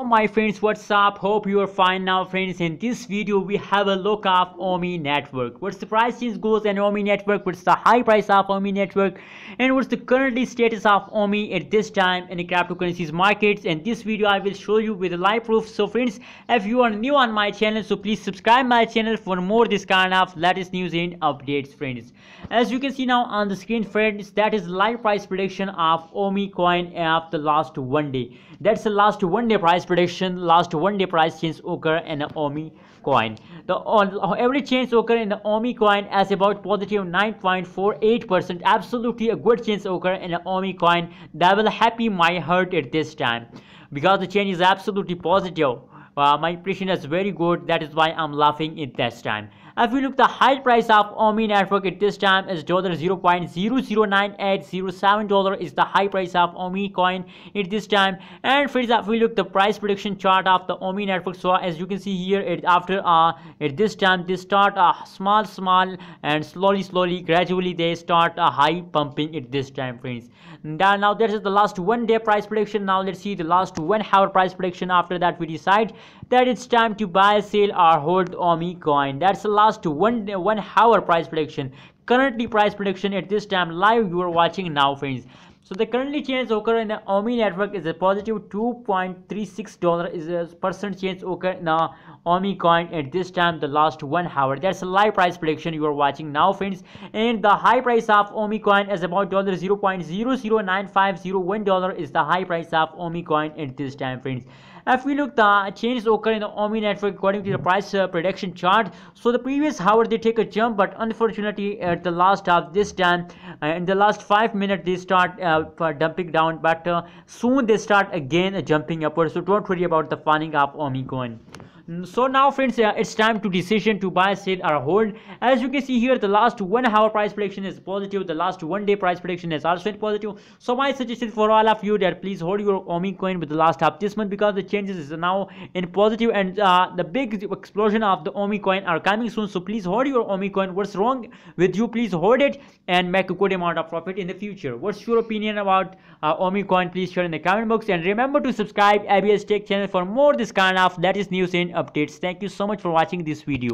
my friends, what's up? Hope you are fine now, friends. In this video we have a look of Ecomi network. What's the price change goes in Ecomi network, what's the high price of Ecomi network, and what's the currently status of Ecomi at this time in the cryptocurrencies markets. In this video I will show you with a live proof. So friends, if you are new on my channel, so please subscribe my channel for more this kind of latest news and updates, friends. As you can see now on the screen, friends, that is live price prediction of Ecomi coin of the last one day. That's the last one day price prediction, last one day price change occur in the Ecomi coin. The every change occur in the Ecomi coin as about positive 9.48%. Absolutely a good change occur in the Ecomi coin. That will happy my heart at this time because the change is absolutely positive. My impression is very good. That is why I'm laughing at this time. If we look, the high price of Ecomi network at this time is $0.009807 is the high price of Ecomi coin at this time. And friends, if we look the price prediction chart of the Ecomi network, so as you can see here, after at this time they start small and slowly gradually they start a high pumping at this time, friends. Now that is the last one day price prediction. Now let's see the last 1 hour price prediction. After that we decide that it's time to buy, sell or hold Ecomi coin. That's the last 1 hour price prediction. Currently price prediction at this time live you are watching now, friends. So the currently change occur in the Ecomi network is a positive $2.36 is a percent change occur in the Ecomi coin at this time the last 1 hour. That's a live price prediction you are watching now, friends. And the high price of Ecomi coin is about $0.009501 is the high price of Ecomi coin at this time, friends. If we look the changes occur in the Ecomi network according to the price prediction chart. So the previous hour they take a jump, but unfortunately at the last of this time in the last 5 minutes they start dumping down, but soon they start again jumping upwards. So don't worry about the falling of Ecomi coin. So now friends, it's time to decision to buy, sell or hold. As you can see here, the last 1 hour price prediction is positive, the last 1 day price prediction is also positive. So my suggestion for all of you that please hold your Ecomi coin with the last of this month, because the changes is now in positive and the big explosion of the Ecomi coin are coming soon. So please hold your Ecomi coin. What's wrong with you? Please hold it and make a good amount of profit in the future. What's your opinion about Ecomi coin? Please share in the comment box, and remember to subscribe ABS Tech channel for more this kind of latest news and updates. Thank you so much for watching this video.